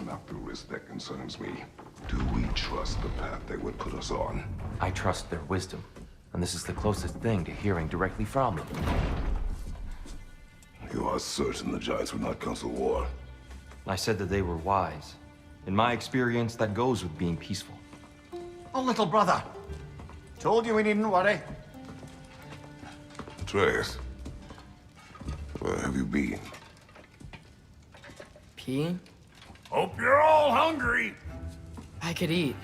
enough to risk that concerns me. Do we trust the path they would put us on? I trust their wisdom, and this is the closest thing to hearing directly from them. You are certain the Giants would not counsel war? I said that they were wise. In my experience, that goes with being peaceful. Oh, little brother. Told you we needn't worry. Atreus, where have you been? Peeing? Hope you're all hungry. I could eat.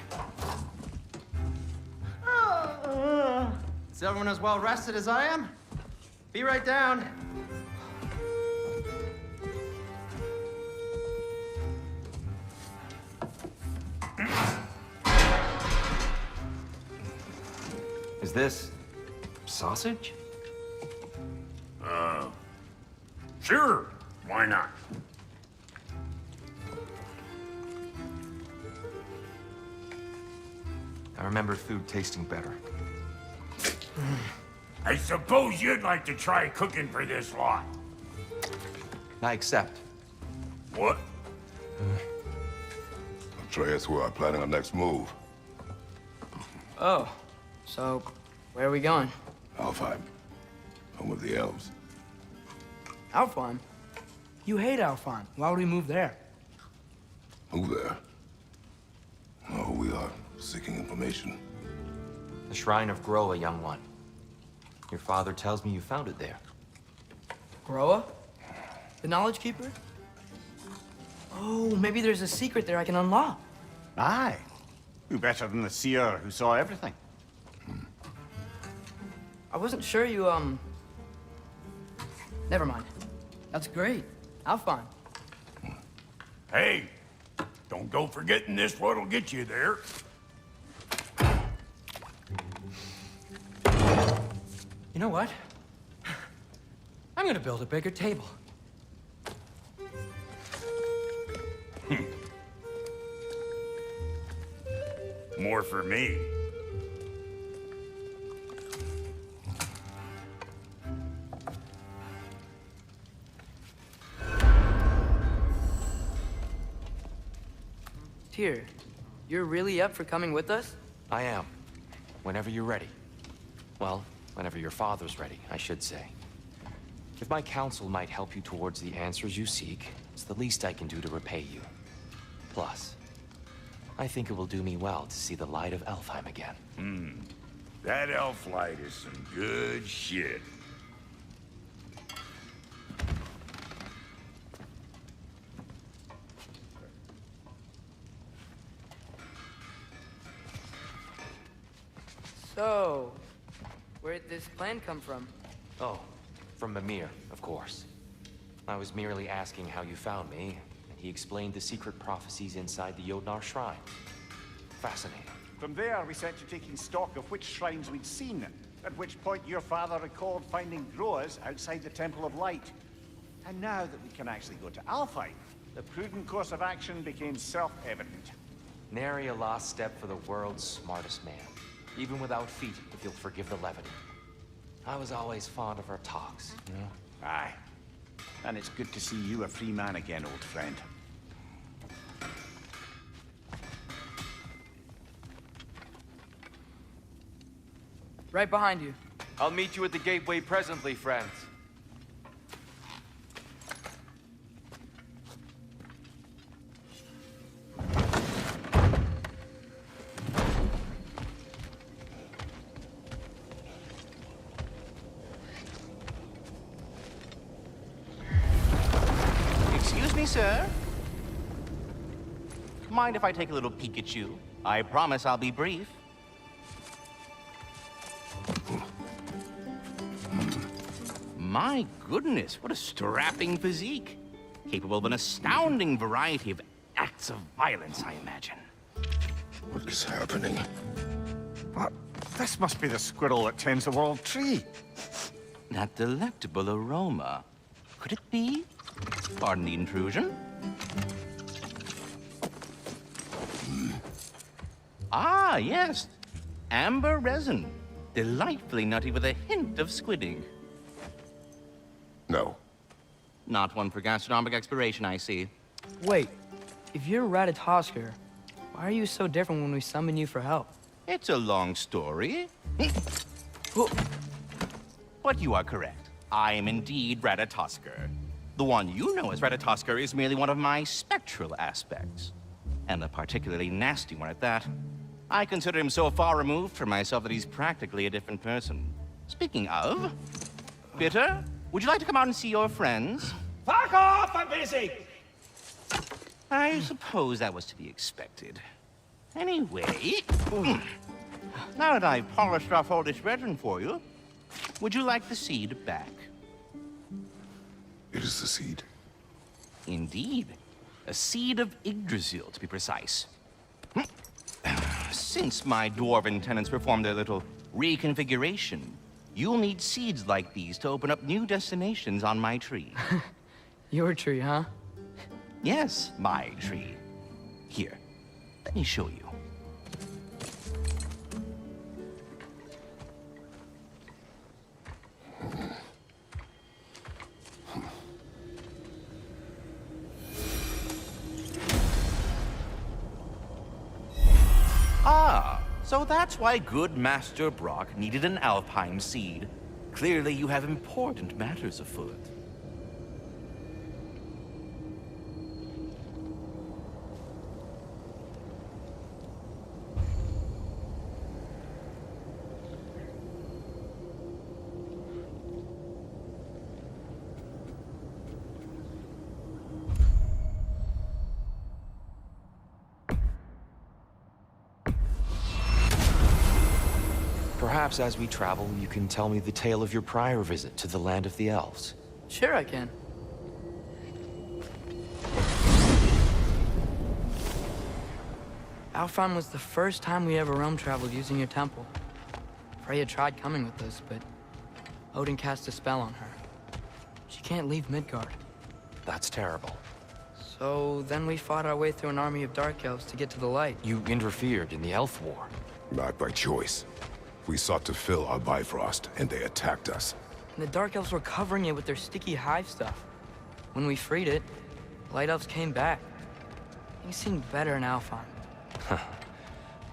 Is everyone as well rested as I am? Be right down. Is this sausage? Sure, why not? I remember food tasting better. I suppose you'd like to try cooking for this lot. I accept. What? Atreus, we are planning our next move. Oh, so where are we going? Alfheim, home of the elves. Alfheim? You hate Alfheim. Why would we move there? Who there? Oh, we are seeking information. The Shrine of Groa, young one. Your father tells me you found it there. Groa? The Knowledge Keeper? Oh, maybe there's a secret there I can unlock. Aye. Who better than the seer who saw everything? I wasn't sure you, Never mind. That's great. Alfheim. Hey, don't go forgetting this what'll get you there. You know what? I'm gonna build a bigger table. More for me. Tyr, you're really up for coming with us? I am. Whenever you're ready. Well, whenever your father's ready, I should say. If my counsel might help you towards the answers you seek, it's the least I can do to repay you. Plus, I think it will do me well to see the light of Alfheim again. That elf light is some good shit. So, where'd this plan come from? Oh, from Mimir, of course. I was merely asking how you found me, and he explained the secret prophecies inside the Jotnar Shrine. Fascinating. From there, we set to taking stock of which shrines we'd seen, at which point your father recalled finding Groas outside the Temple of Light. And now that we can actually go to Alfheim, the prudent course of action became self-evident. Nary a lost step for the world's smartest man. Even without feet, if you'll forgive the levity. I was always fond of our talks, you know? Aye. And it's good to see you a free man again, old friend. Right behind you. I'll meet you at the gateway presently, friends. Excuse me, sir. Mind if I take a little peek at you? I promise I'll be brief. My goodness, what a strapping physique. Capable of an astounding variety of acts of violence, I imagine. What is happening? What? This must be the squirrel that tends the world tree. That delectable aroma. Could it be? Pardon the intrusion. Ah, yes. Amber resin. Delightfully nutty with a hint of squidding. No. Not one for gastronomic exploration, I see. Wait, If you're Ratatoskr, why are you so different when we summon you for help? It's a long story. But you are correct. I am indeed Ratatoskr. The one you know as Ratatoskr is merely one of my spectral aspects. And a particularly nasty one at that. I consider him so far removed from myself that he's practically a different person. Speaking of... Bitter, would you like to come out and see your friends? Fuck off! I'm busy! I suppose that was to be expected. Anyway... Now that I've polished off all this resin for you, would you like the seed back? It is the seed. Indeed. A seed of Yggdrasil, to be precise. Since my dwarven tenants performed their little reconfiguration, you'll need seeds like these to open up new destinations on my tree. Your tree, huh? Yes, my tree. Here, let me show you. Ah, so that's why good Master Brock needed an Alpine seed. Clearly you have important matters afoot. Perhaps as we travel, you can tell me the tale of your prior visit to the land of the elves. Sure I can. Alfheim was the first time we ever realm traveled using your temple. Freya tried coming with us, but Odin cast a spell on her. She can't leave Midgard. That's terrible. So then we fought our way through an army of dark elves to get to the light. You interfered in the elf war. Not by choice. We sought to fill our Bifrost, and they attacked us. And the dark elves were covering it with their sticky hive stuff. When we freed it, the light elves came back. Things seemed better in Alfheim.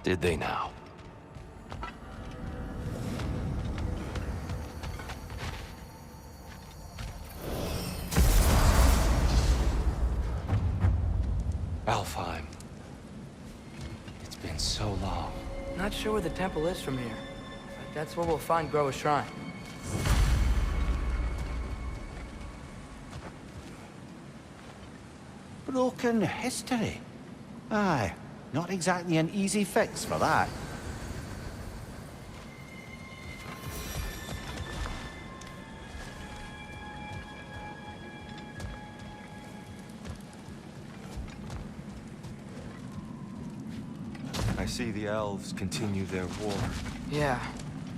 Did they now? Alfheim. It's been so long. Not sure where the temple is from here, but that's where we'll find Groa's shrine. Broken history. Aye, not exactly an easy fix for that. I see the elves continue their war. Yeah,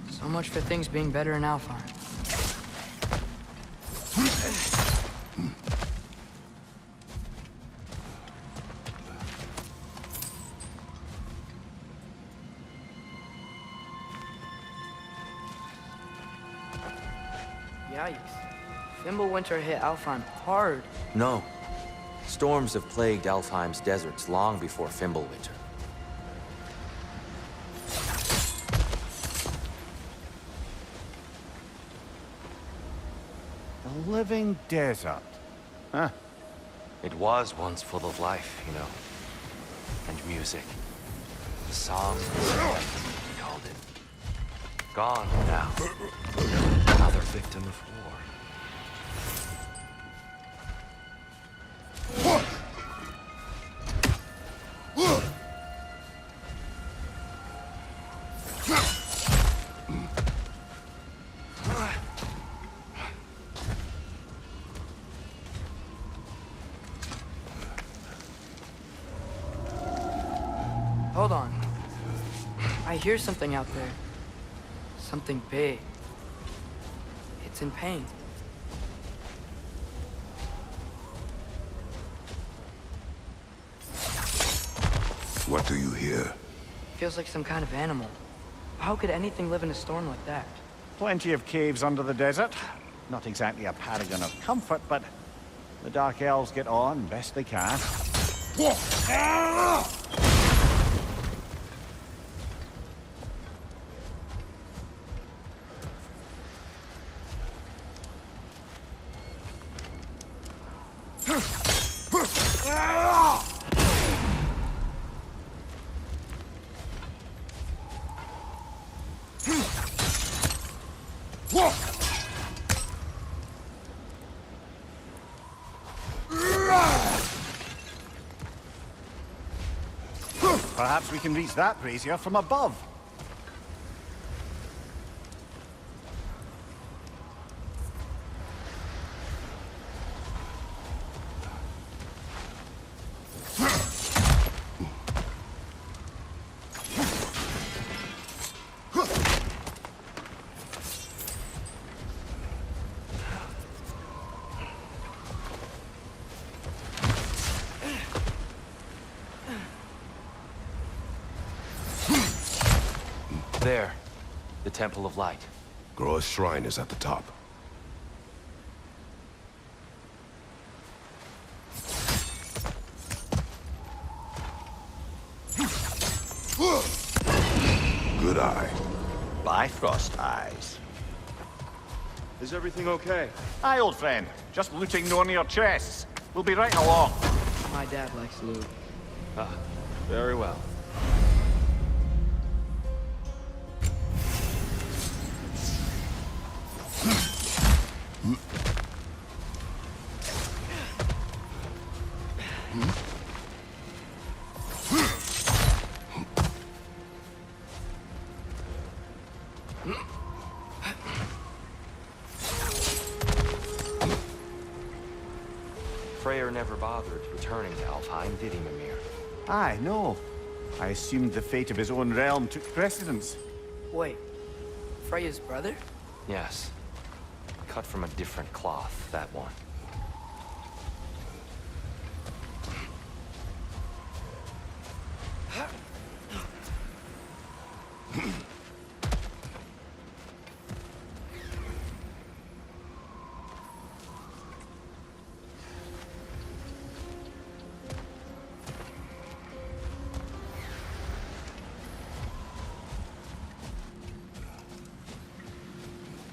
so much for things being better in Alfheim. Yikes. Fimbulwinter hit Alfheim hard. No. Storms have plagued Alfheim's deserts long before Fimbulwinter. The living desert. Huh. It was once full of life, you know. And music. The song we called it. Gone now. Another victim of war. Hold on. I hear something out there. Something big. It's in pain. What do you hear? Feels like some kind of animal. How could anything live in a storm like that? Plenty of caves under the desert. Not exactly a paragon of comfort, but the Dark Elves get on best they can. Perhaps we can reach that brazier from above. There. The Temple of Light. Groa's shrine is at the top. Good eye. Bifrost eyes. Is everything okay? Aye, old friend. Just looting no near chests. We'll be right along. My dad likes loot. Ah, very well. Freyr never bothered returning to Alfheim, did he, Mimir? Aye, no. I assumed the fate of his own realm took precedence. Wait, Freya's brother? Yes. Cut from a different cloth, that one.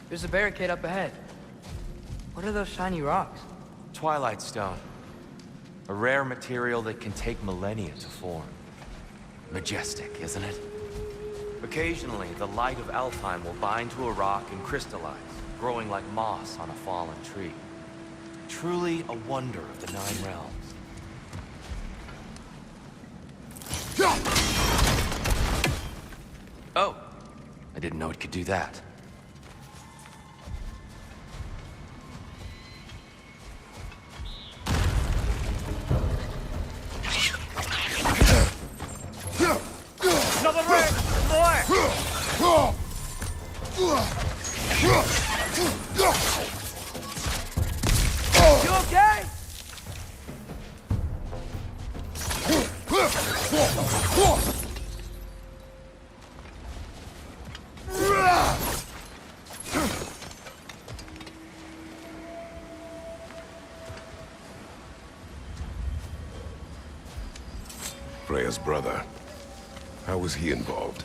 There's a barricade up ahead. What are those shiny rocks? Twilight Stone. A rare material that can take millennia to form. Majestic, isn't it? Occasionally, the light of Alfheim will bind to a rock and crystallize, growing like moss on a fallen tree. Truly a wonder of the Nine Realms. Oh! I didn't know it could do that. Another red! More! You okay? Freya's brother. How was he involved?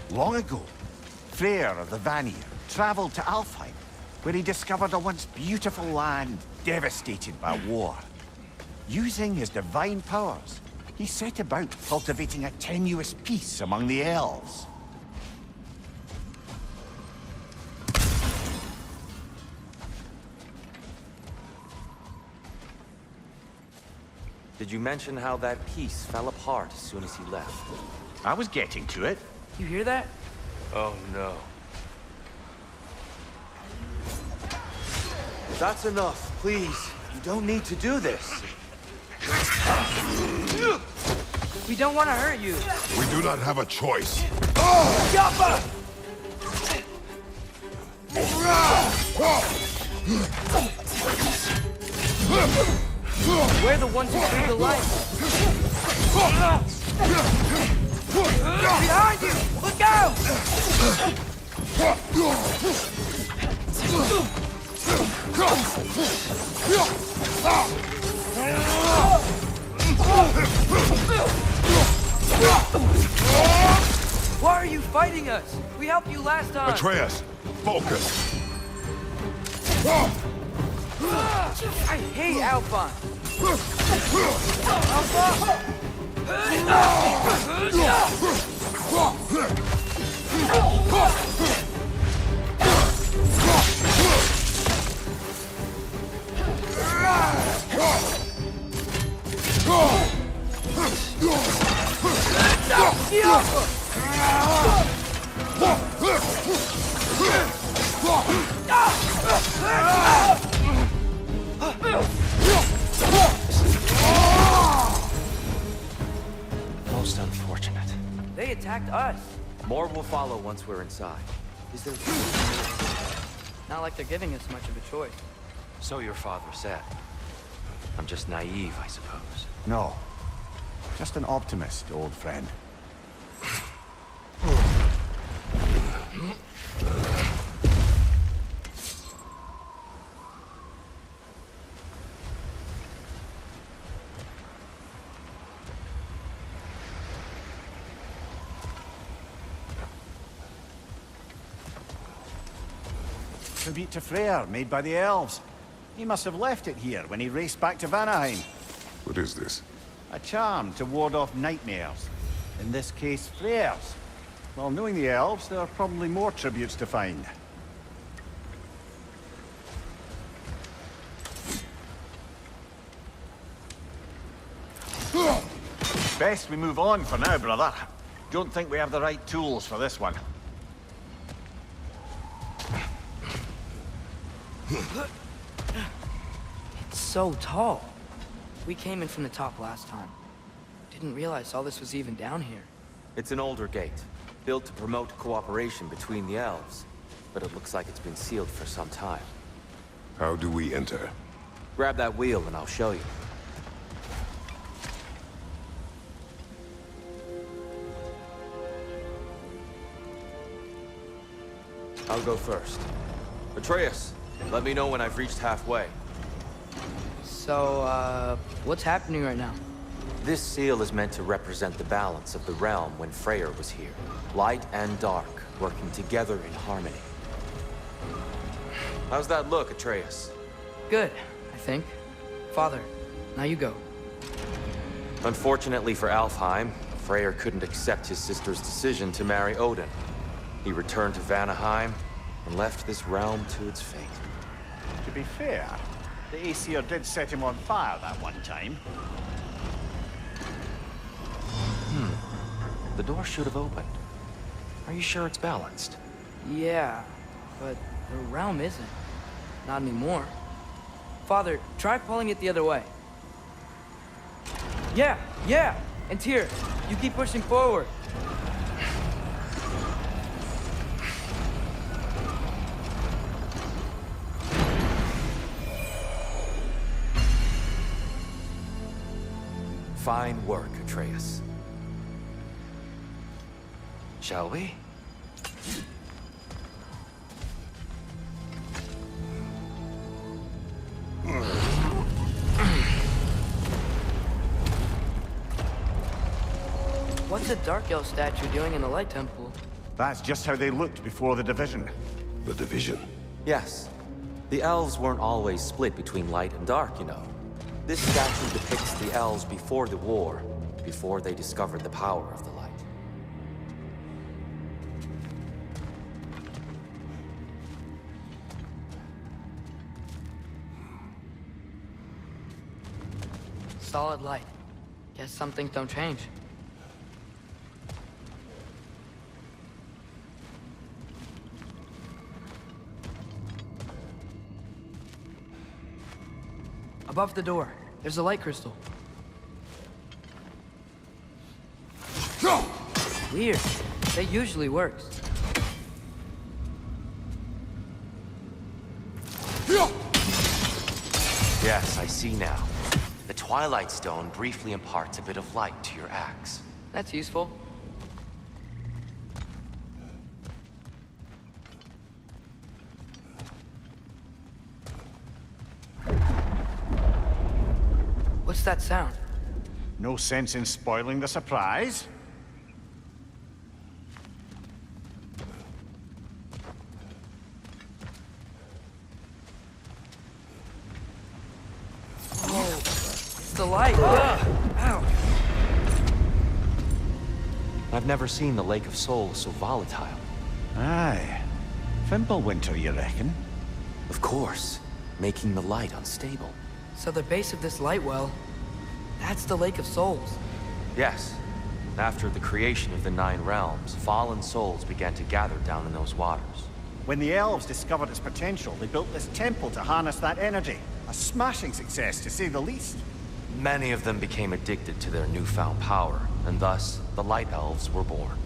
Long ago, Freyr of the Vanir traveled to Alfheim, where he discovered a once beautiful land devastated by war. Using his divine powers, he set about cultivating a tenuous peace among the elves. Did you mention how that piece fell apart as soon as he left? I was getting to it. You hear that? Oh no. That's enough, please. You don't need to do this. We don't want to hurt you. We do not have a choice. Jumper! We're the ones who bring the light. Behind you! Look out! Why are you fighting us? We helped you last time. Atreus, focus. I hate Alphon. Most unfortunate. They attacked us. More will follow once we're inside. Is there... Not like they're giving us much of a choice. So your father said. I'm just naive, I suppose. No. Just an optimist, old friend. Tribute to Freyr, made by the elves. He must have left it here when he raced back to Vanaheim. What is this? A charm to ward off nightmares. In this case, Freyr's. Well, knowing the elves, there are probably more tributes to find. Best we move on for now, brother. Don't think we have the right tools for this one. It's so tall. We came in from the top last time. Didn't realize all this was even down here. It's an older gate, built to promote cooperation between the elves. But it looks like it's been sealed for some time. How do we enter? Grab that wheel and I'll show you. I'll go first. Atreus, let me know when I've reached halfway. So, what's happening right now? This seal is meant to represent the balance of the realm when Freyr was here. Light and dark, working together in harmony. How's that look, Atreus? Good, I think. Father, now you go. Unfortunately for Alfheim, Freyr couldn't accept his sister's decision to marry Odin. He returned to Vanaheim and left this realm to its fate. To be fair, the Aesir did set him on fire that one time. The door should have opened. Are you sure it's balanced? Yeah, but the realm isn't. Not anymore. Father, try pulling it the other way. Yeah! And Tyr, you keep pushing forward. Fine work, Atreus. Shall we? What's the Dark Elf statue doing in the Light Temple? That's just how they looked before the division. The division. Yes. The elves weren't always split between light and dark, you know. This statue depicts the elves before the war, before they discovered the power of the light. Solid light. Guess some things don't change. Above the door, there's a light crystal. Weird. That usually works. Yes, I see now. The Twilight Stone briefly imparts a bit of light to your axe. That's useful. What's that sound? No sense in spoiling the surprise. It's the light. Ow. I've never seen the Lake of Souls so volatile. Aye. Fimbulwinter, you reckon? Of course, making the light unstable. So the base of this light well, that's the Lake of Souls. Yes. After the creation of the Nine Realms, fallen souls began to gather down in those waters. When the elves discovered its potential, they built this temple to harness that energy. A smashing success, to say the least. Many of them became addicted to their newfound power, and thus, the Light Elves were born.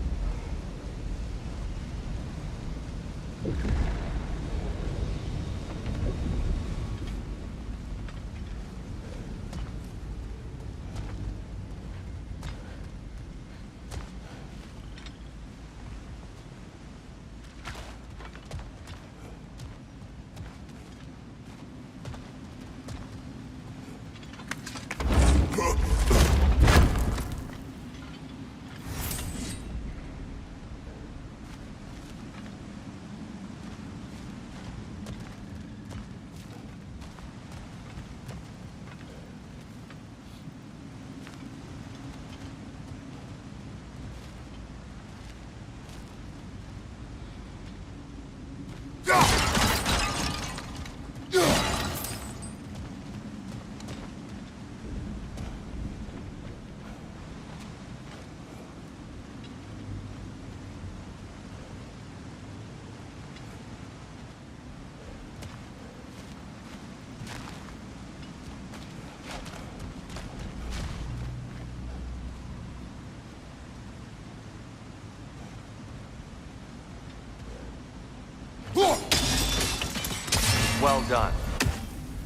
Well done.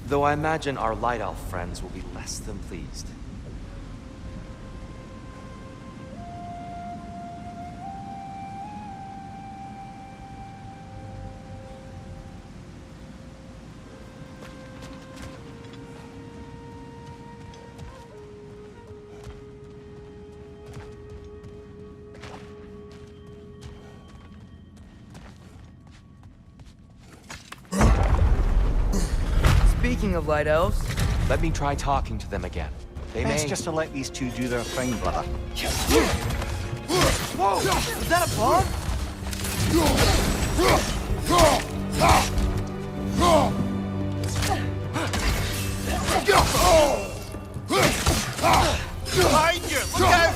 Though I imagine our Light Elf friends will be less than pleased. Speaking of light elves, Let me try talking to them again. They Best may... just to let these two do their thing, brother. Whoa! Is that a bug? Behind you! Look out!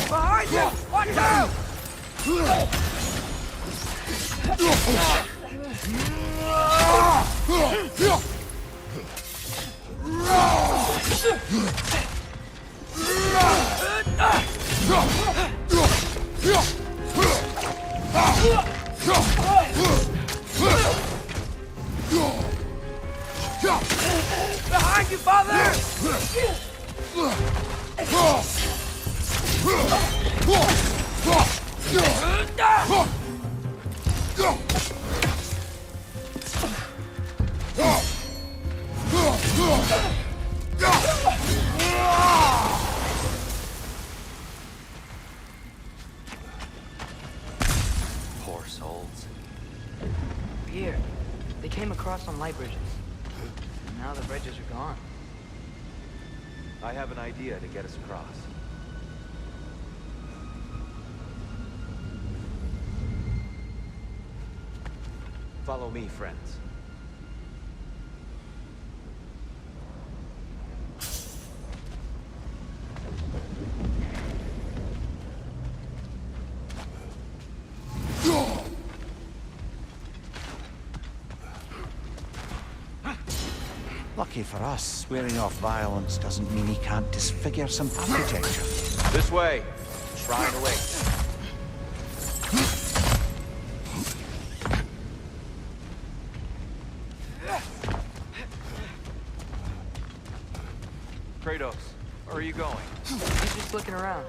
Behind you! Watch out! Behind you, father! Poor souls. here, they came across on light bridges. And now the bridges are gone. I have an idea to get us across. Follow me, friends. Lucky for us, swearing off violence doesn't mean he can't disfigure some architecture. This way. Shrine awaits. Kratos, where are you going? He's just looking around.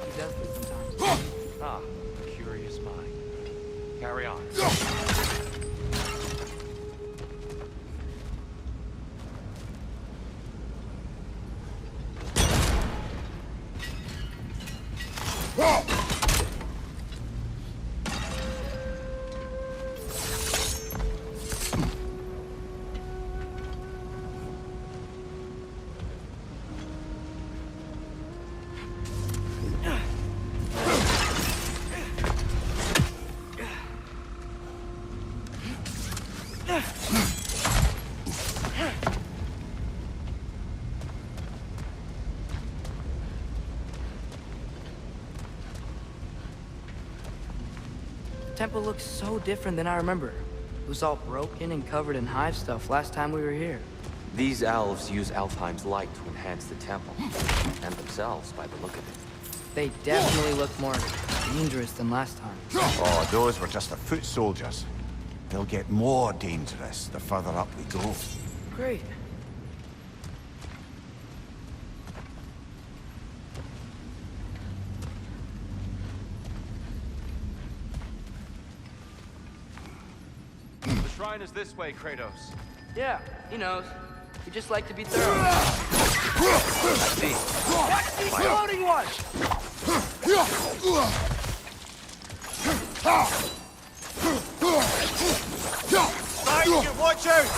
He does this sometimes. Ah, curious mind. Carry on. The temple looks so different than I remember. It was all broken and covered in hive stuff last time we were here. These elves use Alfheim's light to enhance the temple, and themselves by the look of it. They definitely look more dangerous than last time. Oh, those were just the foot soldiers. They'll get more dangerous the further up we go. Great. The shrine is this way, Kratos. Yeah, he knows. We just like to be thorough. I see. Watch these floating ones! Side, watch out!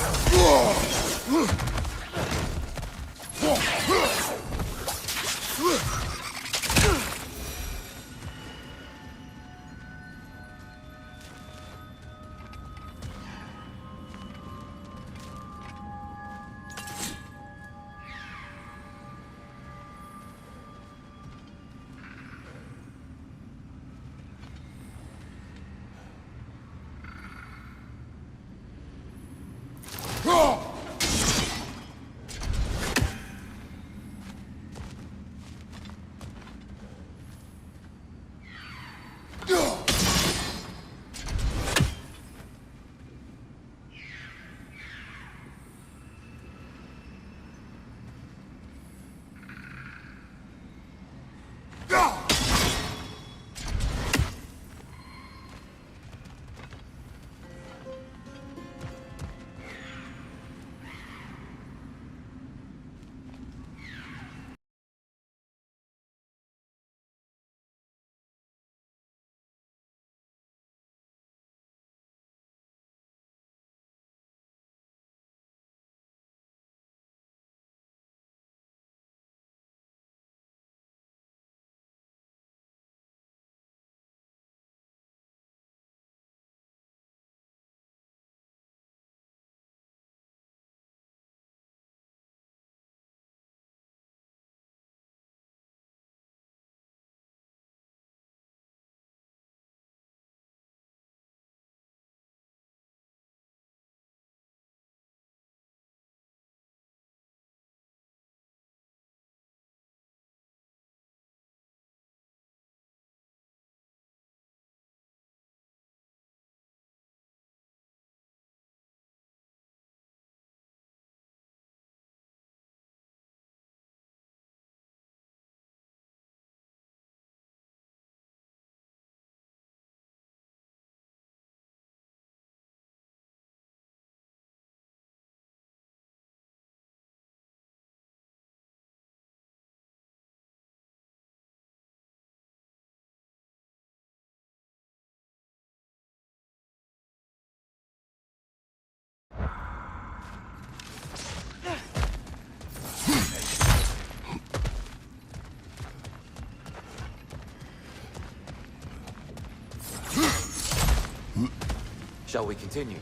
Shall we continue?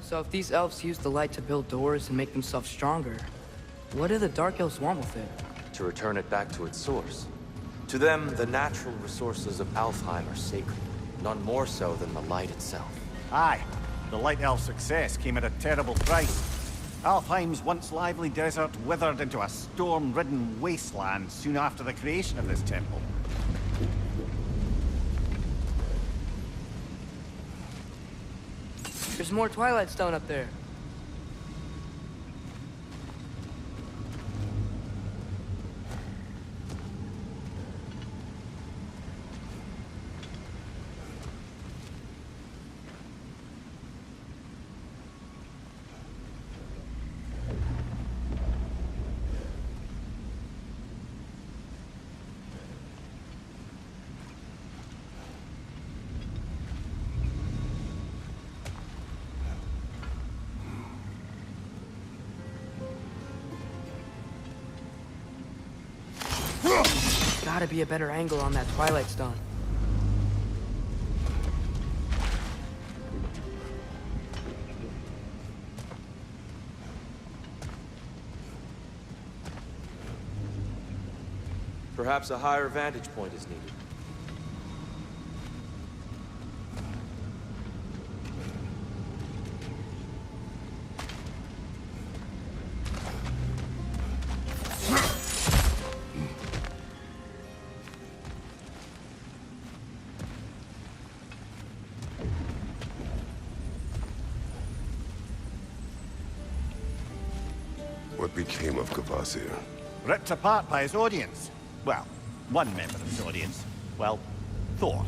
So if these elves use the light to build doors and make themselves stronger, what do the Dark Elves want with it? To return it back to its source. To them, the natural resources of Alfheim are sacred, none more so than the light itself. Aye, the Light Elf success came at a terrible price. Alfheim's once lively desert withered into a storm-ridden wasteland soon after the creation of this temple. There's more Twilight Stone up there. gotta be a better angle on that Twilight Stone. Perhaps a higher vantage point is needed. What became of Kvasir? Ripped apart by his audience. Well, one member of his audience. Well, Thor.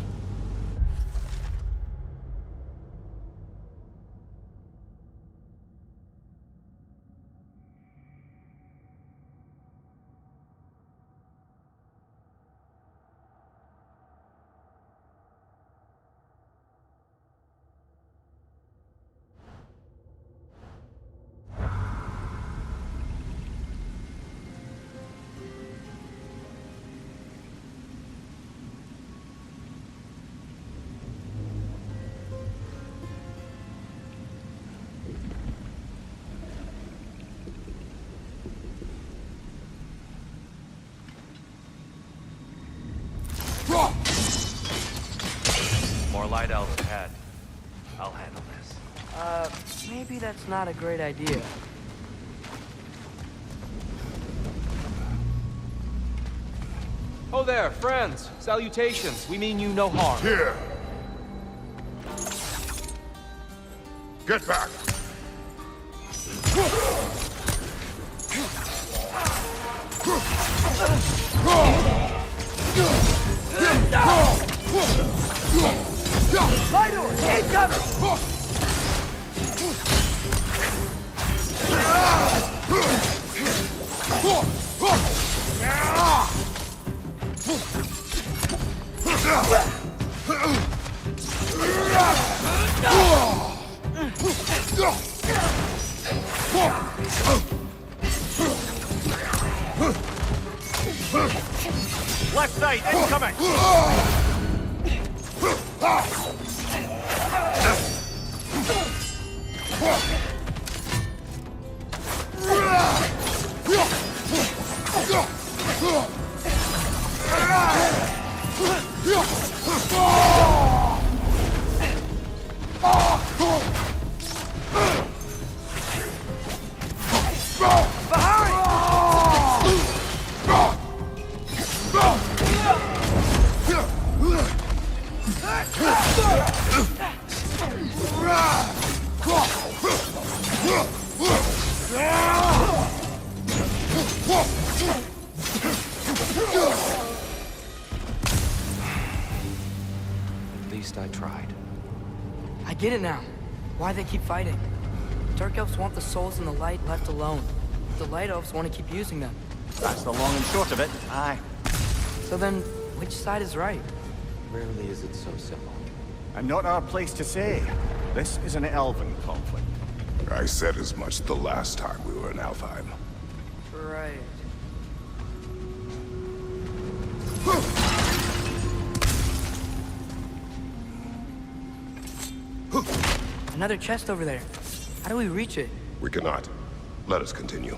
More light elves ahead. I'll handle this. Maybe that's not a great idea. Oh there, friends. Salutations. We mean you no harm. Here! Get back! Left side, incoming! At least I tried. I get it now. Why they keep fighting. Dark elves want the souls in the light left alone. The light elves want to keep using them. That's the long and short of it. Aye. So then, which side is right? Rarely is it so simple. And not our place to say. This is an elven conflict. I said as much the last time we were in Alfheim. Right. Another chest over there. How do we reach it? We cannot. Let us continue.